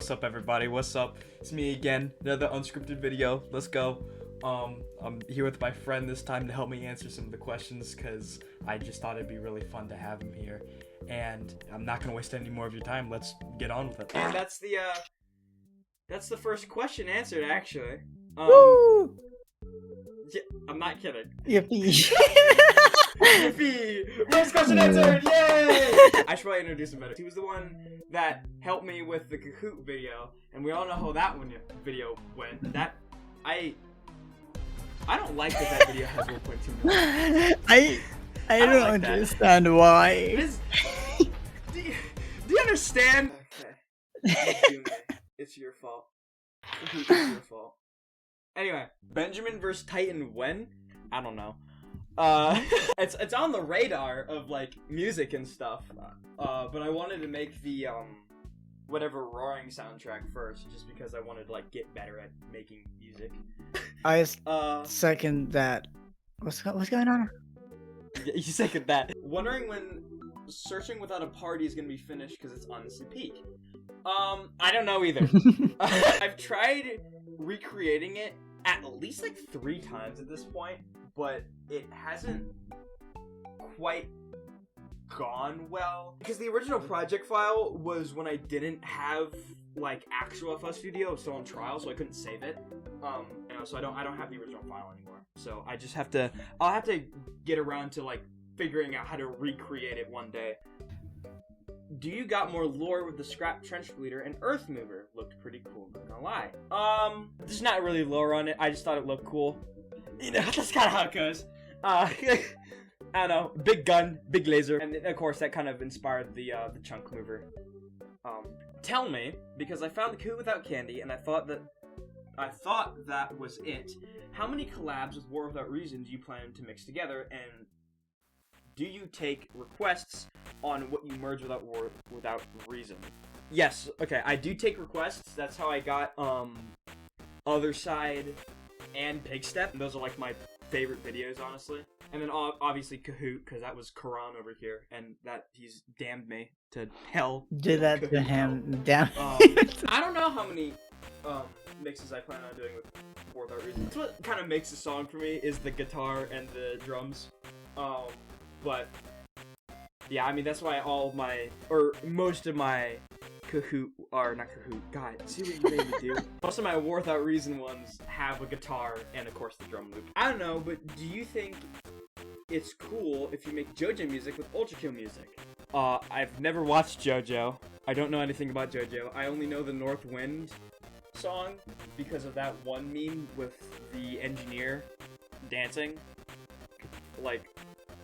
What's up, everybody? What's up? It's me again, another unscripted video. Let's go. I'm here with my friend this time to help me answer some of the questions because I just thought it'd be really fun to have him here. And I'm not gonna waste any more of your time. Let's get on with it. And that's the first question answered, actually. Woo! Yeah, I'm not kidding. Yippee! Yippee! First question answered! Yay! I should probably introduce him better. He was the one that helped me with the Kahoot video, and we all know how that video went. I don't like that video has 1.2 million. I don't like that. understand why. It is. Do you understand? Okay. It's your fault. It's your fault. Anyway, Benjamin vs. Titan when? I don't know. It's on the radar of like music and stuff. But I wanted to make the whatever Roaring soundtrack first, just because I wanted to like get better at making music. I second that. What's going on? You second that. Wondering when Searching Without a Party is gonna be finished because it's honestly peak. I don't know either. I've tried recreating it at least like 3 times at this point, but it hasn't quite gone well. Because the original project file was when I didn't have like actual FL Studio. It was still on trial, so I couldn't save it. So I don't have the original file anymore. So I just have to. I'll have to get around to like figuring out how to recreate it one day. Do you got more lore with the Scrap Trench Bleeder and Earth Mover? Looked pretty cool, not gonna lie. There's not really lore on it. I just thought it looked cool. You know, that's kind of how it goes. I don't know. Big gun, big laser, and of course that kind of inspired the Chunkmover. Tell me, because I found the Kahoot without candy, and I thought that was it. How many collabs with War Without Reason do you plan to mix together, and do you take requests on what you merge without without reason? Yes, okay, I do take requests. That's how I got Other Side and Pig Step. Those are like my favorite videos, honestly. And then obviously Kahoot, because that was Karan over here, and that he's damned me to hell. Did that to him? Damn. I don't know how many mixes I plan on doing with War Without Reason. That's what kind of makes a song for me is the guitar and the drums. But yeah, I mean that's why most of my Kahoot are not Kahoot. God, see what you made me do. Most of my War Without Reason ones have a guitar and of course the drum loop. I don't know, but do you think it's cool if you make JoJo music with Ultra Kill music? I've never watched JoJo. I don't know anything about JoJo. I only know the North Wind song because of that one meme with the engineer dancing. Like,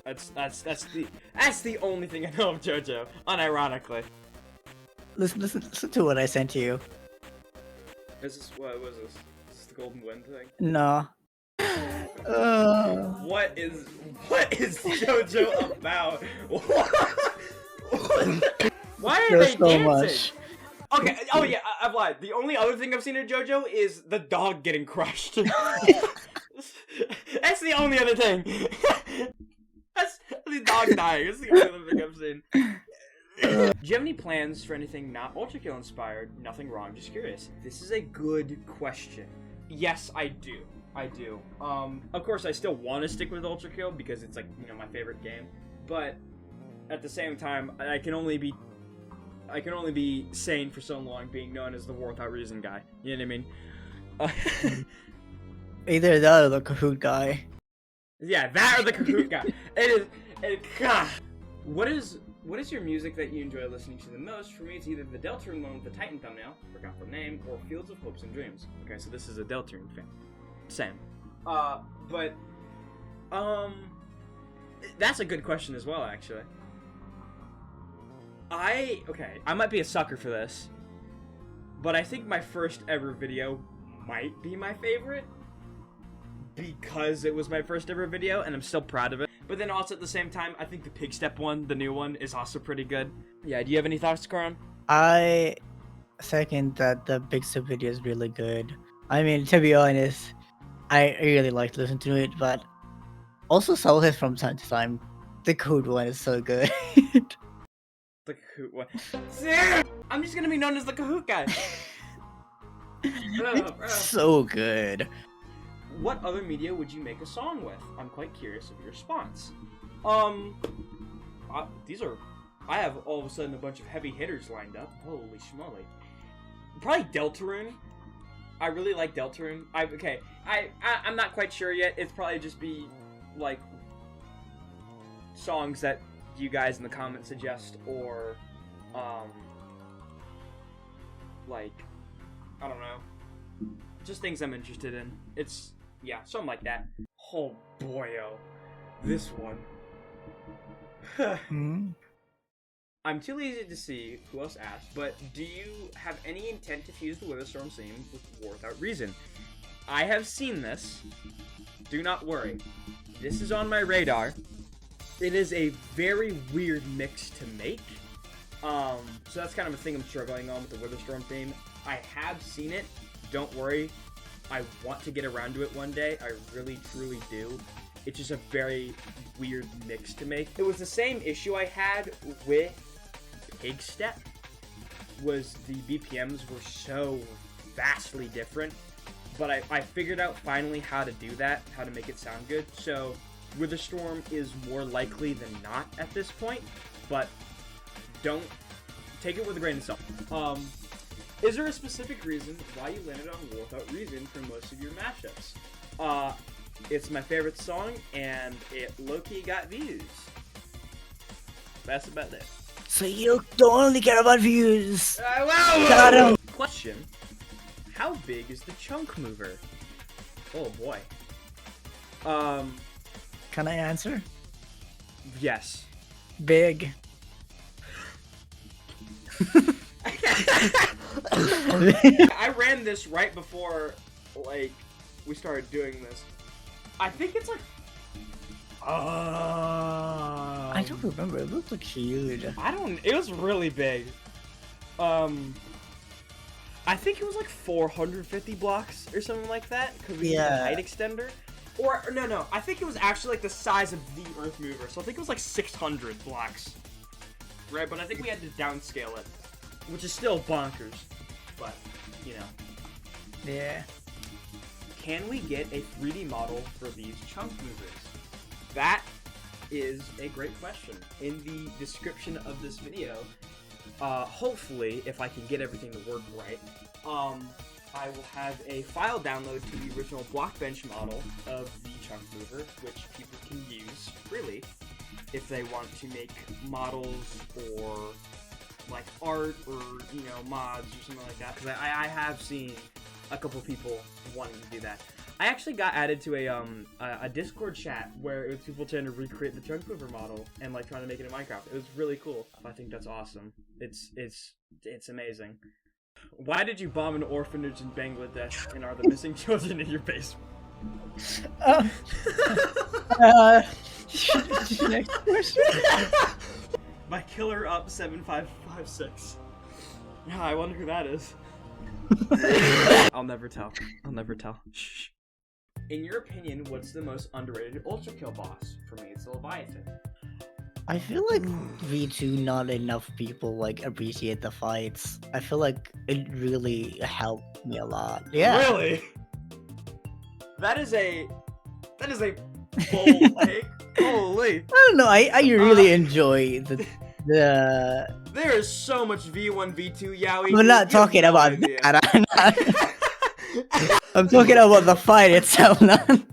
that's the only thing I know of JoJo, unironically. Listen to what I sent to you. What was this? Is this the Golden Wind thing? No. What is JoJo about? Why are they dancing? Much. Okay, oh yeah, I've lied. The only other thing I've seen in JoJo is the dog getting crushed. That's the only other thing. That's the dog dying. That's the only other thing I've seen. Do you have any plans for anything not Ultra Kill inspired? Nothing wrong, just curious. This is a good question. Yes, I do. Of course, I still want to stick with Ultra Kill because it's like, you know, my favorite game. But at the same time, I can only be sane for so long being known as the War Without Reason guy. You know what I mean? Either that or the Kahoot guy. Yeah, that or the Kahoot guy. What is your music that you enjoy listening to the most? For me, it's either the Deltarune one with the Titan thumbnail, forgot the name, or Fields of Hopes and Dreams. Okay, so this is a Deltarune fan. Same. But that's a good question as well, actually. I might be a sucker for this, but I think my first ever video might be my favorite because it was my first ever video and I'm still proud of it. But then also at the same time, I think the Pig Step one, the new one, is also pretty good. Yeah, do you have any thoughts, Karan? I second that the Big Step video is really good. I mean, to be honest, I really like to listen to it, but also solo hits from time to time. The Kahoot one is so good. The Kahoot one. I'm just gonna be known as the Kahoot guy. It's so good. What other media would you make a song with? I'm quite curious of your response. I have all of a sudden a bunch of heavy hitters lined up. Holy schmoly. Probably Deltarune. I really like Deltarune. I'm not quite sure yet. It's probably just be, like, songs that you guys in the comments suggest, or, like, I don't know. Just things I'm interested in. It's, yeah, something like that. Oh, boyo. This one. I'm too lazy to see who else asked, but do you have any intent to fuse the Witherstorm theme with War Without Reason? I have seen this. Do not worry. This is on my radar. It is a very weird mix to make. So that's kind of a thing I'm struggling on with the Witherstorm theme. I have seen it. Don't worry. I want to get around to it one day. I really, truly do. It's just a very weird mix to make. It was the same issue I had with Pig Step, was the BPMs were so vastly different, but I figured out finally how to do that, how to make it sound good. So Witherstorm is more likely than not at this point, but don't take it with a grain of salt. Is there a specific reason why you landed on War Without Reason for most of your mashups? It's my favorite song, and it low-key got views. That's about it. So you don't only care about views. Got him. Question: how big is the Chunkmover? Oh boy. Can I answer? Yes. Big. I ran this right before, like, we started doing this. I think it's like. I don't remember. It looked like huge. It was really big. I think it was like 450 blocks or something like that. Because we used the height extender. Or no. I think it was actually like the size of the Earth Mover. So I think it was like 600 blocks. Right, but I think we had to downscale it, which is still bonkers. But you know. Yeah. Can we get a 3D model for these chunk movers? That is a great question. In the description of this video, hopefully, if I can get everything to work right, I will have a file download to the original Blockbench model of the chunk mover, which people can use freely if they want to make models or like art or, you know, mods or something like that. Because I have seen a couple people wanting to do that. I actually got added to a Discord chat where it was people trying to recreate the Chunkmover model and like trying to make it in Minecraft. It was really cool. I think that's awesome. It's amazing. Why did you bomb an orphanage in Bangladesh, and are the missing children in your basement? Next question. My killer up 7556. Yeah, I wonder who that is. I'll never tell. I'll never tell. Shh. In your opinion, what's the most underrated Ultra Kill boss? For me, it's the Leviathan. I feel like V2 not enough people like appreciate the fights. I feel like it really helped me a lot. Yeah. Really? That is a bold take. Holy. I don't know. I really enjoy the. There is so much V1, V2 yaoi. We're not talking about that. I'm talking about the fight itself, man.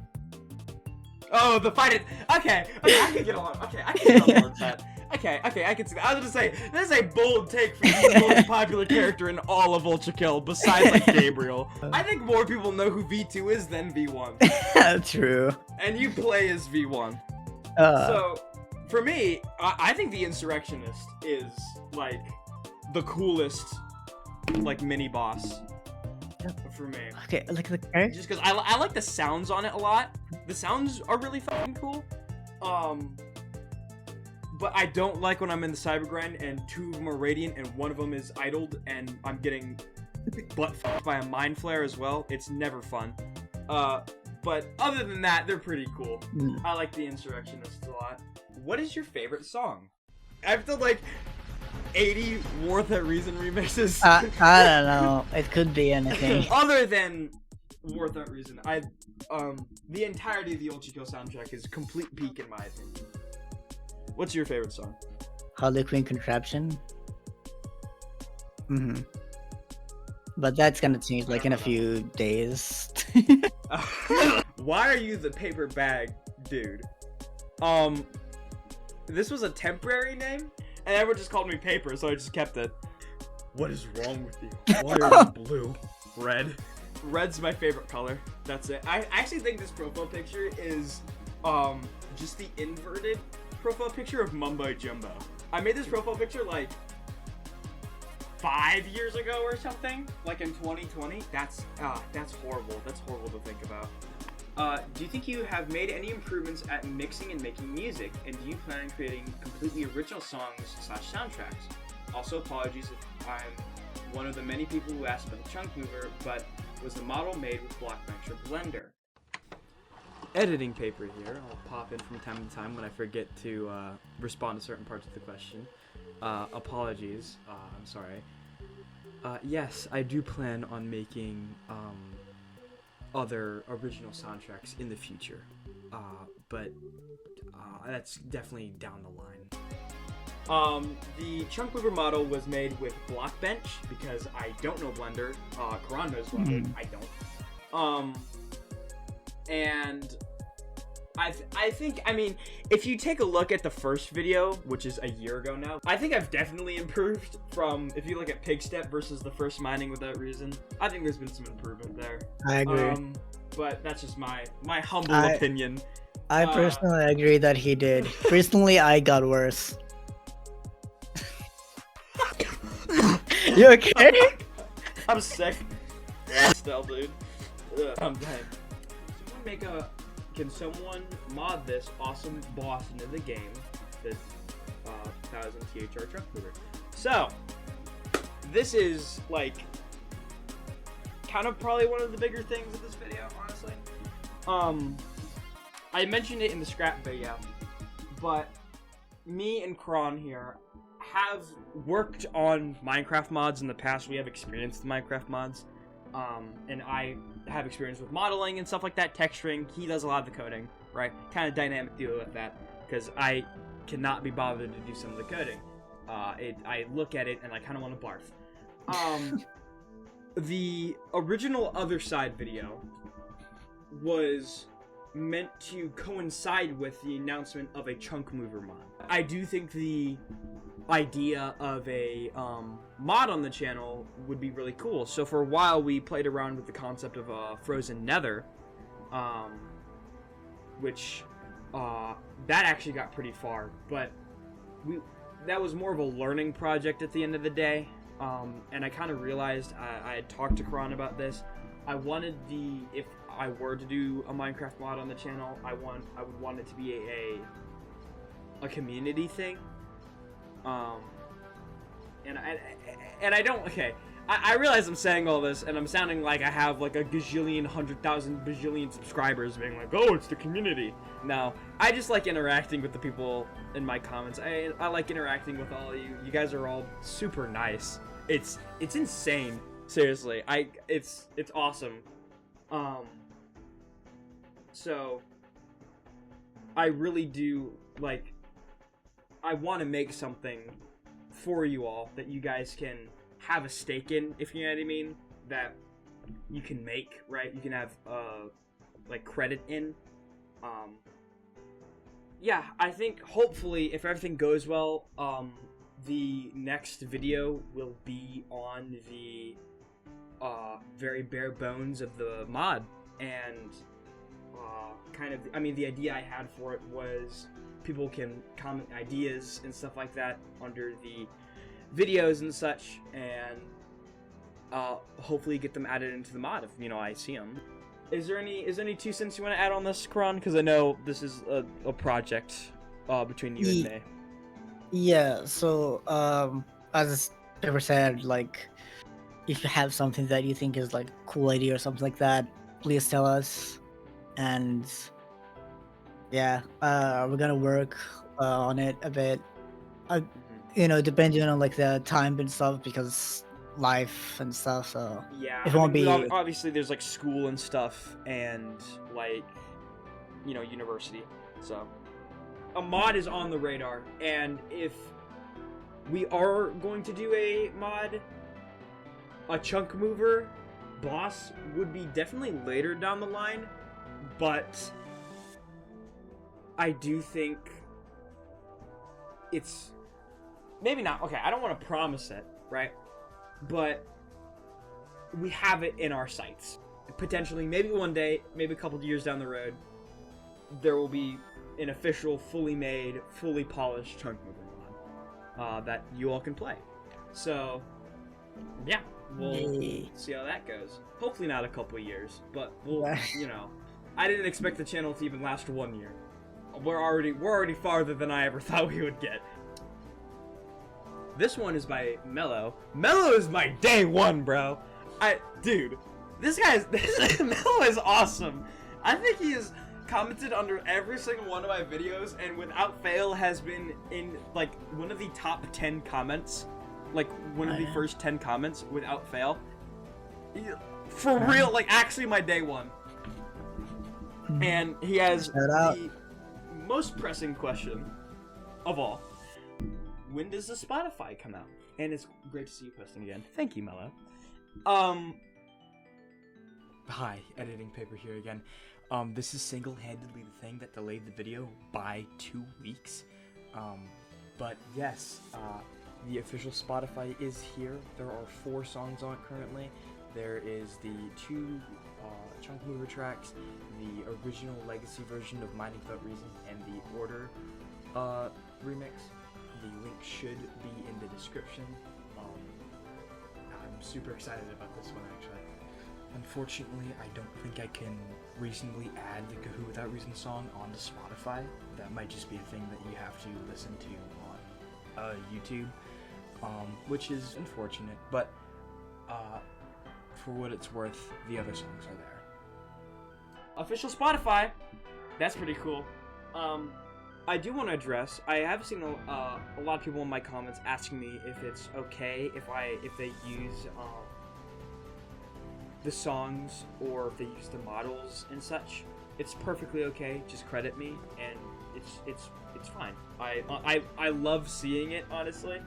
Oh, the fight is okay. I can get along. Okay, I can get along with that. Okay, I can see that. I was gonna say this is a bold take for the most popular character in all of Ultra Kill, besides like Gabriel. I think more people know who V2 is than V1. True. And you play as V1. So, for me, I think the Insurrectionist is like the coolest, like mini boss. For me. Okay, like the character. Just because I like the sounds on it a lot. The sounds are really fucking cool. But I don't like when I'm in the cyber grind and two of them are radiant and one of them is idled and I'm getting butt fucked by a mind flare as well. It's never fun. But other than that, they're pretty cool. I like the Insurrectionists a lot. What is your favorite song? I have to like 80 Worth That Reason remixes. I don't know. It could be anything. Other than Worth That Reason, the entirety of the Old Chico soundtrack is complete peak in my opinion. What's your favorite song? Harley Quinn Contraption. But that's gonna change like in a few days. Why are you the paper bag dude? This was a temporary name, and everyone just called me Paper, so I just kept it. What is wrong with you? Why are you blue? Red. Red's my favorite color. That's it. I actually think this profile picture is just the inverted profile picture of Mumbo Jumbo. I made this profile picture like 5 years ago or something, like in 2020. That's horrible. That's horrible to think about. Do you think you have made any improvements at mixing and making music, and do you plan on creating completely original songs/soundtracks? Also, apologies if I'm one of the many people who asked about the Chunkmover, but was the model made with Blockbench or Blender? Editing paper here. I'll pop in from time to time when I forget to respond to certain parts of the question. Apologies. I'm sorry. Yes, I do plan on making other original soundtracks in the future, but that's definitely down the line. The Chunkmover model was made with Blockbench because I don't know Blender. Karan knows Blender. I don't. And I think, I mean, if you take a look at the first video, which is a year ago now, I think I've definitely improved from, if you look at Pigstep versus the first Mining Without Reason, I think there's been some improvement there. I agree. But that's just my humble opinion. I personally agree that he did. Recently, I got worse. You okay? I'm sick. Still, dude. I'm dying. Can someone mod this awesome boss into the game? This 1000 THR Chunkmover. So, this is like kind of probably one of the bigger things of this video, honestly. I mentioned it in the scrap video, but me and Kron here have worked on Minecraft mods in the past. We have experience with Minecraft mods. And I have experience with modeling and stuff like that, texturing. He does a lot of the coding, right? Kind of dynamic deal with that, because I cannot be bothered to do some of the coding. I look at it and I kind of want to barf. The original Other Side video was meant to coincide with the announcement of a Chunkmover mod. I do think the idea of a mod on the channel would be really cool. So for a while we played around with the concept of a frozen nether, which that actually got pretty far, but that was more of a learning project at the end of the day. And I kind of realized I had talked to Karan about this. I wanted if I were to do a Minecraft mod on the channel, I would want it to be a community thing. And I don't, okay, I realize I'm saying all this and I'm sounding like I have like a gajillion, 100,000, bajillion subscribers being like, oh, it's the community. No, I just like interacting with the people in my comments. I like interacting with all of you. You guys are all super nice. It's insane. Seriously, it's awesome. So I really do, like, I want to make something for you all that you guys can have a stake in, if you know what I mean, that you can make, right? You can have like credit in. Yeah, I think hopefully if everything goes well, the next video will be on the very bare bones of the mod, and kind of, I mean, the idea I had for it was people can comment ideas and stuff like that under the videos and such, and hopefully get them added into the mod if, you know, I see them. Is there any 2 cents you want to add on this, Karan? Because I know this is a project between you and me. Yeah, so as Trevor said, like, if you have something that you think is like a cool idea or something like that, please tell us. And yeah, we're gonna work on it a bit. depending on like the time and stuff, because life and stuff. So Yeah, it won't be. obviously there's like school and stuff, and like university. So a mod is on the radar, and if we are going to do a mod, a Chunkmover boss would be definitely later down the line, but I do think it's maybe not. Okay, I don't want to promise it, right? But we have it in our sights. Potentially, maybe one day, maybe a couple of years down the road, there will be an official, fully made, fully polished Chunkmover mod that you all can play. So, yeah, we'll see how that goes. Hopefully not a couple of years, but we'll, I didn't expect the channel to even last 1 year. We're already farther than I ever thought we would get. This one is by Mellow. Mellow is my day one, bro. Dude, Mellow is awesome. I think he has commented under every single one of my videos, and without fail has been in like one of the top 10 comments, like one of the first 10 comments without fail. For real, like actually my day one. And he has the most pressing question of all. When does the Spotify come out? And it's great to see you posting again. Thank you, Mello. Hi, Editing Paper here again. This is single-handedly the thing that delayed the video by 2 weeks. But yes, the official Spotify is here. There are 4 songs on it currently. There is the 2 Chunkmover tracks, the original legacy version of Mining Without Reason, and the Order remix. The link should be in the description. I'm super excited about this one, actually. Unfortunately, I don't think I can reasonably add the Kahoot Without Reason song onto Spotify. That might just be a thing that you have to listen to on YouTube, which is unfortunate, but for what it's worth, the other songs are there. Official Spotify! That's pretty cool. I do want to address, I have seen a lot of people in my comments asking me if it's okay if they use the songs or if they use the models and such. It's perfectly okay. Just credit me, and it's fine. I love seeing it, honestly.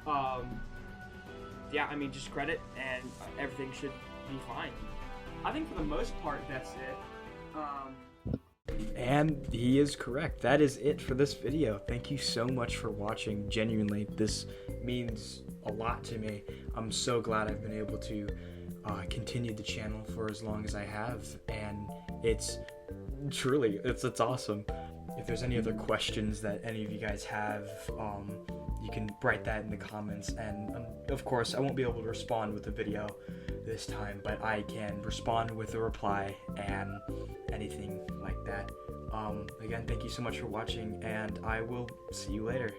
Yeah, I mean, just credit and everything should be fine. I think for the most part that's it. And he is correct. That is it for this video. Thank you so much for watching. Genuinely, this means a lot to me. I'm so glad I've been able to continue the channel for as long as I have, and it's truly, it's awesome. If there's any other questions that any of you guys have, you can write that in the comments, and of course I won't be able to respond with a video this time, but I can respond with a reply and anything like that. Again, thank you so much for watching, and I will see you later.